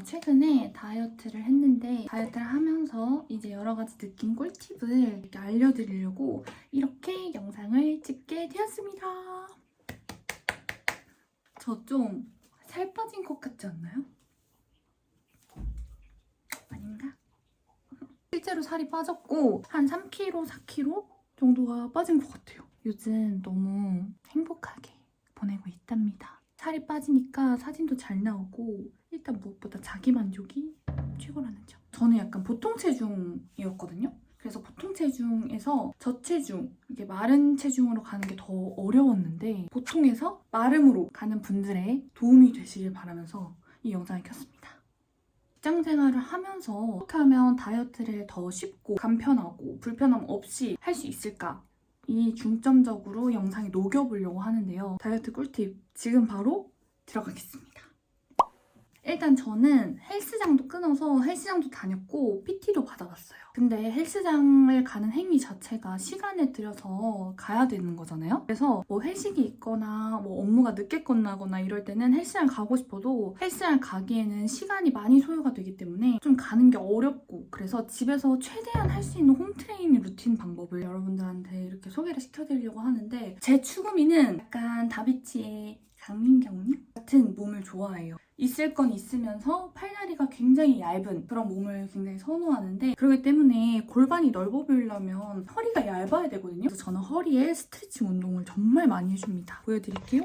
최근에 다이어트를 했는데 다이어트를 하면서 이제 여러 가지 느낀 꿀팁을 이렇게 알려드리려고 이렇게 영상을 찍게 되었습니다. 저 좀 살 빠진 것 같지 않나요? 아닌가? 실제로 살이 빠졌고 한 3kg, 4kg 정도가 빠진 것 같아요. 요즘 너무 행복하게 보내고 있답니다. 살이 빠지니까 사진도 잘 나오고 일단 무엇보다 자기만족이 최고라는 점. 저는 약간 보통 체중이었거든요. 그래서 보통 체중에서 저체중, 이게 마른 체중으로 가는 게 더 어려웠는데 보통에서 마름으로 가는 분들의 도움이 되시길 바라면서 이 영상을 켰습니다. 직장 생활을 하면서 어떻게 하면 다이어트를 더 쉽고 간편하고 불편함 없이 할 수 있을까? 이 중점적으로 영상에 녹여보려고 하는데요. 다이어트 꿀팁 지금 바로 들어가겠습니다. 일단 저는 헬스장도 끊어서 헬스장도 다녔고 PT도 받아봤어요. 근데 헬스장을 가는 행위 자체가 시간을 들여서 가야 되는 거잖아요. 그래서 뭐 회식이 있거나 뭐 업무가 늦게 끝나거나 이럴 때는 헬스장 가고 싶어도 헬스장 가기에는 시간이 많이 소요가 되기 때문에 좀 가는 게 어렵고, 그래서 집에서 최대한 할 수 있는 홈트레이닝 루틴 방법을 여러분들한테 이렇게 소개를 시켜드리려고 하는데, 제 추구미는 약간 다비치의 강민경님 같은 몸을 좋아해요. 있을 건 있으면서 팔다리가 굉장히 얇은 그런 몸을 굉장히 선호하는데, 그렇기 때문에 골반이 넓어 보이려면 허리가 얇아야 되거든요. 그래서 저는 허리에 스트레칭 운동을 정말 많이 해줍니다. 보여드릴게요.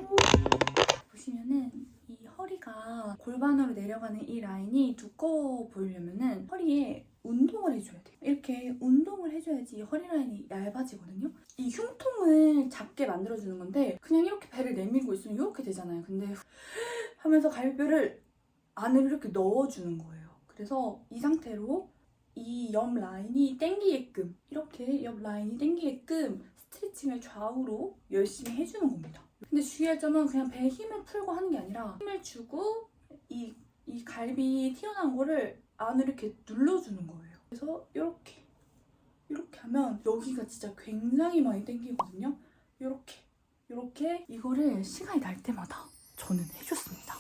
보시면은 이 허리가 골반으로 내려가는 이 라인이 두꺼워 보이려면은 허리에 운동을 해줘야 돼요. 이렇게 운동을 해줘야지 허리 라인이 얇아지거든요. 이 흉통을 작게 만들어주는 건데 그냥 이렇게 배를 내밀고 있으면 이렇게 되잖아요. 근데 하면서 갈비뼈를 안으로 이렇게 넣어주는 거예요. 그래서 이 상태로 이 옆 라인이 당기게끔, 이렇게 옆 라인이 당기게끔 스트레칭을 좌우로 열심히 해주는 겁니다. 근데 주의할 점은 그냥 배에 힘을 풀고 하는 게 아니라 힘을 주고 이 갈비 튀어나온 거를 안으로 이렇게 눌러주는 거예요. 그래서 이렇게 하면 여기가 진짜 굉장히 많이 당기거든요. 이렇게 이거를 시간이 날 때마다 저는 해줬습니다.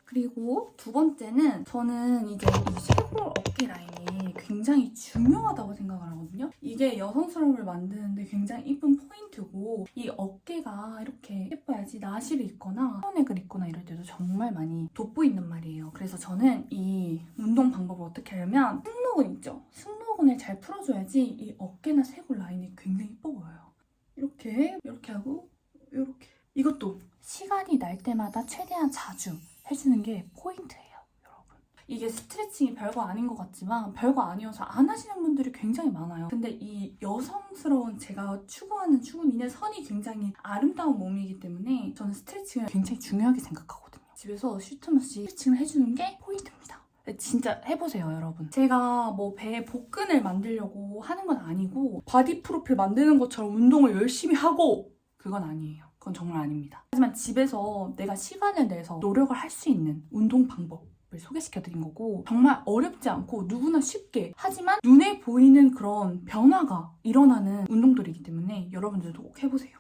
그리고 두 번째는 저는 이제 이 쇄골 어깨 라인이 굉장히 중요하다고 생각을 하거든요. 이게 여성스러움을 만드는데 굉장히 이쁜 포인트고, 이 어깨가 이렇게 예뻐야지 나시를 입거나 타원액을 입거나 이럴 때도 정말 많이 돋보인단 말이에요. 그래서 저는 이 운동 방법을 어떻게 하냐면, 승모근 있죠? 승모근을 잘 풀어줘야지 이 어깨나 쇄골 라인이 굉장히 예뻐 보여요. 이렇게 하고 이렇게. 이것도 시간이 날 때마다 최대한 자주 해주는 게 포인트예요, 여러분. 이게 스트레칭이 별거 아닌 것 같지만 별거 아니어서 안 하시는 분들이 굉장히 많아요. 근데 이 여성스러운 제가 추구하는 추구미는 선이 굉장히 아름다운 몸이기 때문에 저는 스트레칭을 굉장히 중요하게 생각하거든요. 집에서 쉴 틈 없이 스트레칭을 해주는 게 포인트입니다. 진짜 해보세요, 여러분. 제가 뭐 배에 복근을 만들려고 하는 건 아니고 바디 프로필 만드는 것처럼 운동을 열심히 하고, 그건 아니에요. 그건 정말 아닙니다. 하지만 집에서 내가 시간을 내서 노력을 할 수 있는 운동 방법을 소개시켜드린 거고, 정말 어렵지 않고 누구나 쉽게, 하지만 눈에 보이는 그런 변화가 일어나는 운동들이기 때문에 여러분들도 꼭 해보세요.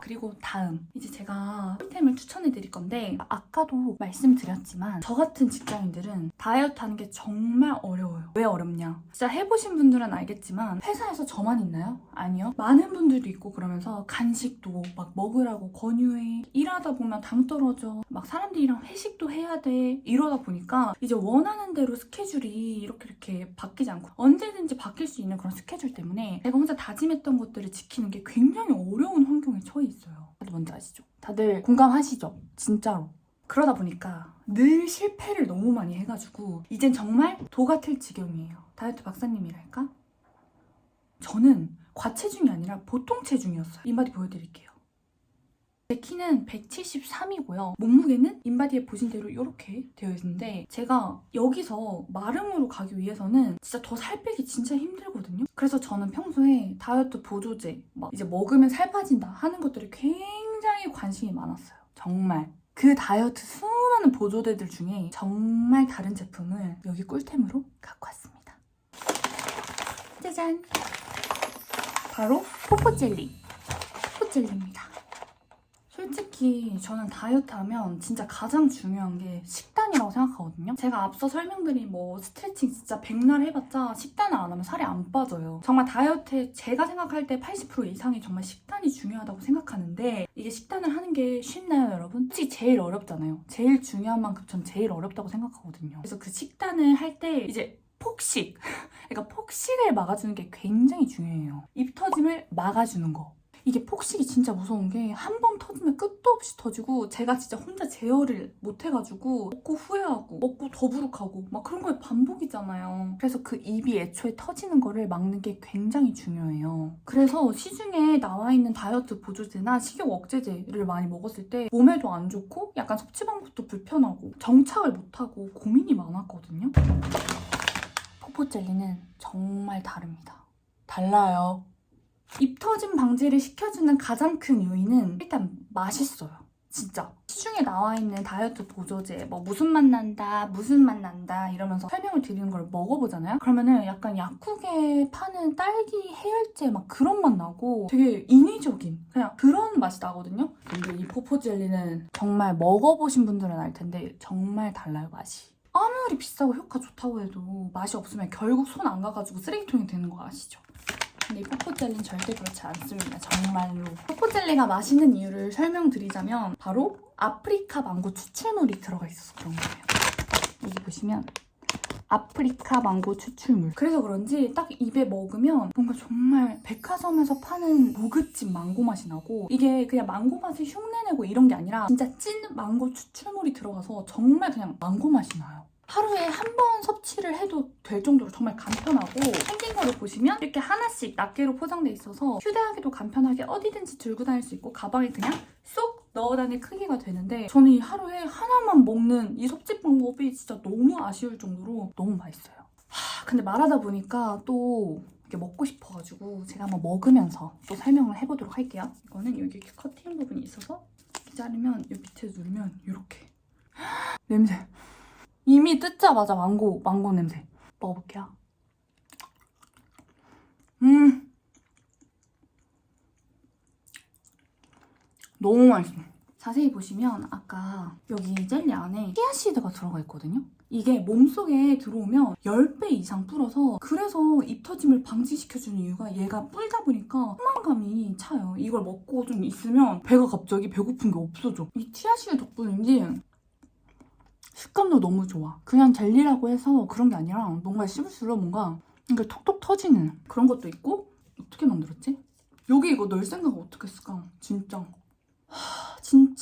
그리고 다음, 이제 제가 꿀템을 추천해드릴 건데, 아까도 말씀드렸지만 저 같은 직장인들은 다이어트 하는 게 정말 어려워요. 왜 어렵냐? 진짜 해보신 분들은 알겠지만 회사에서 저만 있나요? 아니요. 많은 분들도 있고, 그러면서 간식도 막 먹으라고 권유해. 일하다 보면 당 떨어져. 막 사람들이랑 회식도 해야 돼. 이러다 보니까 이제 원하는 대로 스케줄이 이렇게 바뀌지 않고 언제든지 바뀔 수 있는 그런 스케줄 때문에 내가 혼자 다짐했던 것들을 지키는 게 굉장히 어려운 환경에 처해 있어요. 다들 뭔지 아시죠? 다들 공감하시죠? 진짜로. 그러다 보니까 늘 실패를 너무 많이 해가지고 이젠 정말 도 같을 지경이에요. 다이어트 박사님이랄까? 저는 과체중이 아니라 보통 체중이었어요. 인바디 보여드릴게요. 제 키는 173이고요. 몸무게는 인바디에 보신 대로 이렇게 되어 있는데, 제가 여기서 마름으로 가기 위해서는 진짜 더 살 빼기 진짜 힘들거든요. 그래서 저는 평소에 다이어트 보조제, 막 이제 먹으면 살 빠진다 하는 것들이 굉장히 관심이 많았어요. 정말. 그 다이어트 수많은 보조제들 중에 정말 다른 제품을 여기 꿀템으로 갖고 왔습니다. 짜잔! 바로 포포젤리. 포포젤리입니다. 솔직히 저는 다이어트 하면 진짜 가장 중요한 게 식단 식단이라고 생각하거든요. 제가 앞서 설명드린 뭐 스트레칭 진짜 백날 해봤자 식단을 안 하면 살이 안 빠져요. 정말 다이어트에 제가 생각할 때 80% 이상이 정말 식단이 중요하다고 생각하는데 이게 식단을 하는 게 쉽나요, 여러분? 솔직히 제일 어렵잖아요. 제일 중요한 만큼 전 제일 어렵다고 생각하거든요. 그래서 그 식단을 할 때 이제 폭식, 그러니까 폭식을 막아주는 게 굉장히 중요해요. 입 터짐을 막아주는 거. 이게 폭식이 진짜 무서운 게 한 번 터지면 끝도 없이 터지고 제가 진짜 혼자 제어를 못해가지고 먹고 후회하고 먹고 더부룩하고 막 그런 거에 반복이잖아요. 그래서 그 입이 애초에 터지는 거를 막는 게 굉장히 중요해요. 그래서 시중에 나와 있는 다이어트 보조제나 식욕 억제제를 많이 먹었을 때 몸에도 안 좋고 약간 섭취 방법도 불편하고 정착을 못하고 고민이 많았거든요. 포포젤리는 정말 다릅니다. 달라요. 입 터짐 방지를 시켜주는 가장 큰 요인은 일단 맛있어요. 진짜. 시중에 나와 있는 다이어트 보조제 뭐 무슨 맛 난다, 무슨 맛 난다 이러면서 설명을 드리는 걸 먹어보잖아요? 그러면은 약간 약국에 파는 딸기 해열제 막 그런 맛 나고 되게 인위적인 그냥 그런 맛이 나거든요? 근데 이 포포젤리는 정말 먹어보신 분들은 알 텐데 정말 달라요, 맛이. 아무리 비싸고 효과 좋다고 해도 맛이 없으면 결국 손 안 가가지고 쓰레기통이 되는 거 아시죠? 근데 이 포포젤리는 절대 그렇지 않습니다. 정말로. 포포젤리가 맛있는 이유를 설명드리자면 바로 아프리카 망고 추출물이 들어가 있어서 그런 거예요. 여기 보시면 아프리카 망고 추출물. 그래서 그런지 딱 입에 먹으면 뭔가 정말 백화점에서 파는 고급진 망고 맛이 나고 이게 그냥 망고 맛을 흉내내고 이런 게 아니라 진짜 찐 망고 추출물이 들어가서 정말 그냥 망고 맛이 나요. 하루에 한 번 섭취를 해도 될 정도로 정말 간편하고 생긴 거를 보시면 이렇게 하나씩 낱개로 포장돼 있어서 휴대하기도 간편하게 어디든지 들고 다닐 수 있고 가방에 그냥 쏙 넣어 다닐 크기가 되는데 저는 이 하루에 하나만 먹는 이 섭취 방법이 진짜 너무 아쉬울 정도로 너무 맛있어요. 근데 말하다 보니까 또 이렇게 먹고 싶어가지고 제가 한번 먹으면서 또 설명을 해보도록 할게요. 이거는 여기 이렇게 커팅 부분이 있어서 이렇게 자르면 이 밑에 누르면 이렇게 냄새 이미 뜯자마자 망고 냄새. 먹어볼게요. 너무 맛있어. 자세히 보시면 아까 여기 젤리 안에 치아씨드가 들어가 있거든요. 이게 몸속에 들어오면 10배 이상 불어서 그래서 입 터짐을 방지시켜주는 이유가 얘가 불다 보니까 포만감이 차요. 이걸 먹고 좀 있으면 배가 갑자기 배고픈 게 없어져. 이 치아씨드 덕분인지 식감도 너무 좋아. 그냥 젤리라고 해서 그런 게 아니라 뭔가 씹을수록 뭔가 이게 톡톡 터지는 그런 것도 있고 어떻게 만들었지? 여기 이거 넣을 생각 어떻게 했을까? 진짜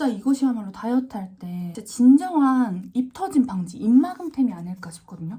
이것이야말로 다이어트 할 때 진정한 입 터짐 방지, 입막음템이 아닐까 싶거든요.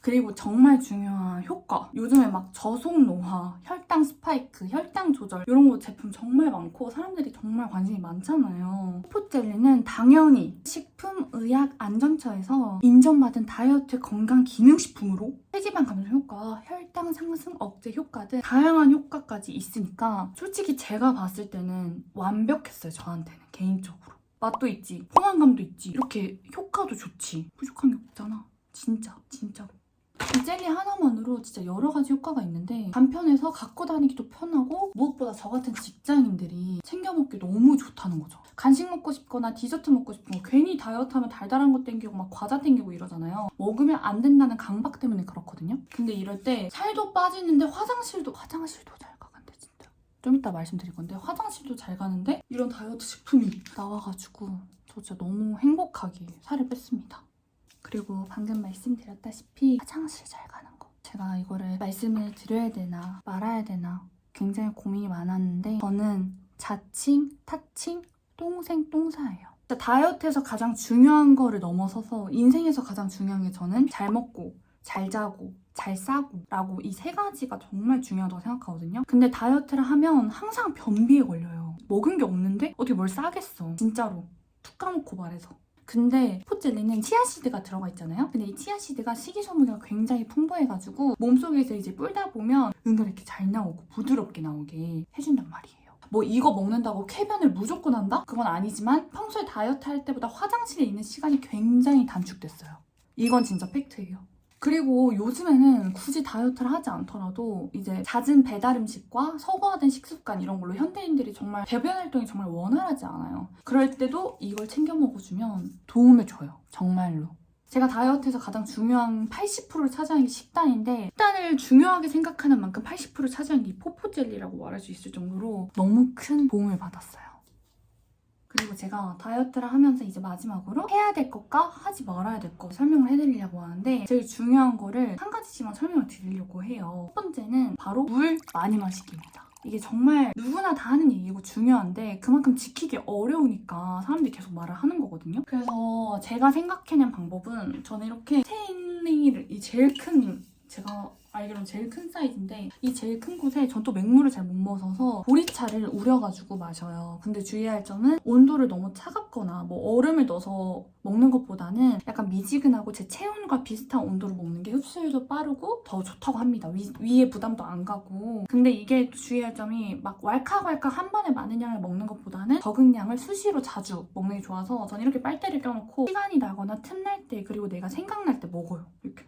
그리고 정말 중요한 효과. 요즘에 막 저속 노화, 혈당 스파이크, 혈당 조절 이런 거 제품 정말 많고 사람들이 정말 관심이 많잖아요. 포포젤리는 당연히 식품의약안전처에서 인정받은 다이어트 건강 기능식품으로 체지방 감소 효과, 혈당 상승 억제 효과 등 다양한 효과까지 있으니까 솔직히 제가 봤을 때는 완벽했어요. 저한테는 개인적으로. 맛도 있지, 포만감도 있지, 이렇게 효과도 좋지. 부족한 게 없잖아. 진짜로. 이 젤리 하나만으로 진짜 여러 가지 효과가 있는데 간편해서 갖고 다니기도 편하고 무엇보다 저 같은 직장인들이 챙겨 먹기 너무 좋다는 거죠. 간식 먹고 싶거나 디저트 먹고 싶은 거 괜히 다이어트하면 달달한 거 땡기고 막 과자 땡기고 이러잖아요. 먹으면 안 된다는 강박 때문에 그렇거든요. 근데 이럴 때 살도 빠지는데 화장실도 잘 가간대 진짜. 좀 이따 말씀드릴 건데 화장실도 잘 가는데 이런 다이어트 식품이 나와가지고 저 진짜 너무 행복하게 살을 뺐습니다. 그리고 방금 말씀드렸다시피 화장실 잘 가는 거. 제가 이거를 말씀을 드려야 되나 말아야 되나 굉장히 고민이 많았는데 저는 자칭, 타칭, 똥생, 똥사예요. 다이어트에서 가장 중요한 거를 넘어서서 인생에서 가장 중요한 게 저는 잘 먹고, 잘 자고, 잘 싸고 라고 이 세 가지가 정말 중요하다고 생각하거든요. 근데 다이어트를 하면 항상 변비에 걸려요. 먹은 게 없는데 어떻게 뭘 싸겠어. 진짜로. 툭 까놓고 말해서. 근데 포jel리는 치아씨드가 들어가 있잖아요. 근데 이 치아씨드가 식이섬유가 굉장히 풍부해가지고 몸속에서 이제 불다 보면 은근 이렇게 잘 나오고 부드럽게 나오게 해준단 말이에요. 뭐 이거 먹는다고 쾌변을 무조건 한다? 그건 아니지만 평소에 다이어트 할 때보다 화장실에 있는 시간이 굉장히 단축됐어요. 이건 진짜 팩트예요. 그리고 요즘에는 굳이 다이어트를 하지 않더라도 이제 잦은 배달 음식과 서구화된 식습관 이런 걸로 현대인들이 정말 배변 활동이 정말 원활하지 않아요. 그럴 때도 이걸 챙겨 먹어주면 도움을 줘요. 정말로. 제가 다이어트에서 가장 중요한 80%를 차지하는 게 식단인데 식단을 중요하게 생각하는 만큼 80%를 차지하는 게 이 포포젤리라고 말할 수 있을 정도로 너무 큰 도움을 받았어요. 그리고 제가 다이어트를 하면서 이제 마지막으로 해야 될 것과 하지 말아야 될 것 설명을 해드리려고 하는데 제일 중요한 거를 한 가지씩만 설명을 드리려고 해요. 첫 번째는 바로 물 많이 마시기입니다. 이게 정말 누구나 다 하는 얘기고 중요한데 그만큼 지키기 어려우니까 사람들이 계속 말을 하는 거거든요. 그래서 제가 생각해낸 방법은 저는 이렇게 스테인링을 이 제일 큰 제가 알기로는 제일 큰 사이즈인데 이 제일 큰 곳에 전 또 맹물을 잘 못 마셔서 보리차를 우려가지고 마셔요. 근데 주의할 점은 온도를 너무 차갑거나 뭐 얼음을 넣어서 먹는 것보다는 약간 미지근하고 제 체온과 비슷한 온도로 먹는 게 흡수율도 빠르고 더 좋다고 합니다. 위에 부담도 안 가고. 근데 이게 주의할 점이 막 왈칵왈칵 한 번에 많은 양을 먹는 것보다는 적은 양을 수시로 자주 먹는 게 좋아서 전 이렇게 빨대를 껴놓고 시간이 나거나 틈날 때 그리고 내가 생각날 때 먹어요. 이렇게.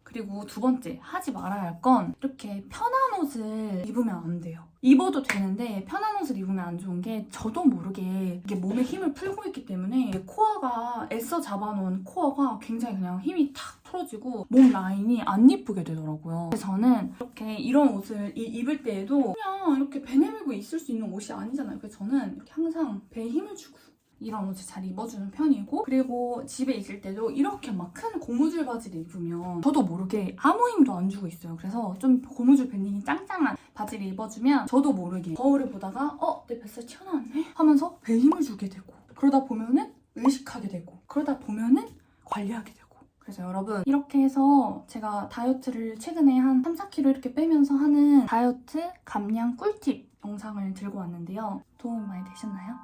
그리고 두 번째, 하지 말아야 할 건 이렇게 편한 옷을 입으면 안 돼요. 입어도 되는데 편한 옷을 입으면 안 좋은 게 저도 모르게 이게 몸에 힘을 풀고 있기 때문에 코어가 애써 잡아놓은 코어가 굉장히 그냥 힘이 탁 풀어지고 몸 라인이 안 예쁘게 되더라고요. 그래서 저는 이렇게 이런 옷을 입을 때에도 그냥 이렇게 배 내밀고 있을 수 있는 옷이 아니잖아요. 그래서 저는 이렇게 항상 배에 힘을 주고 이런 옷을 잘 입어주는 편이고 그리고 집에 있을 때도 이렇게 막 큰 고무줄 바지를 입으면 저도 모르게 아무 힘도 안 주고 있어요. 그래서 좀 고무줄 밴딩이 짱짱한 바지를 입어주면 저도 모르게 거울을 보다가 내 뱃살 튀어나왔네? 하면서 배에 힘을 주게 되고 그러다 보면은 의식하게 되고 그러다 보면은 관리하게 되고 그래서 여러분 이렇게 해서 제가 다이어트를 최근에 한 3, 4kg 이렇게 빼면서 하는 다이어트 감량 꿀팁 영상을 들고 왔는데요. 도움이 많이 되셨나요?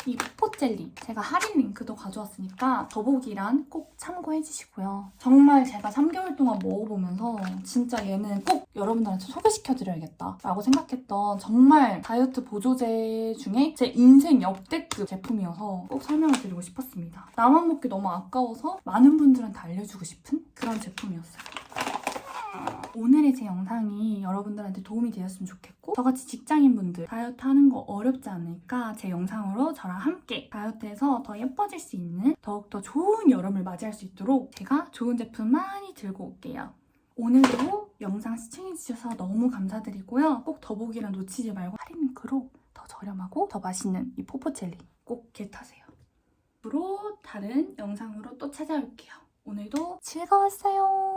이 포포젤리 제가 할인 링크도 가져왔으니까 더보기란 꼭 참고해주시고요. 정말 제가 3개월 동안 먹어보면서 진짜 얘는 꼭 여러분들한테 소개시켜드려야겠다 라고 생각했던 정말 다이어트 보조제 중에 제 인생 역대급 제품이어서 꼭 설명을 드리고 싶었습니다. 나만 먹기 너무 아까워서 많은 분들한테 알려주고 싶은 그런 제품이었어요. 오늘의 제 영상이 여러분들한테 도움이 되었으면 좋겠고 저같이 직장인분들 다이어트 하는 거 어렵지 않으니까 제 영상으로 저랑 함께 다이어트해서 더 예뻐질 수 있는 더욱더 좋은 여름을 맞이할 수 있도록 제가 좋은 제품 많이 들고 올게요. 오늘도 영상 시청해주셔서 너무 감사드리고요. 꼭 더보기란 놓치지 말고 할인 링크로 더 저렴하고 더 맛있는 이 포포젤리 꼭 겟하세요. 앞으로 다른 영상으로 또 찾아올게요. 오늘도 즐거웠어요.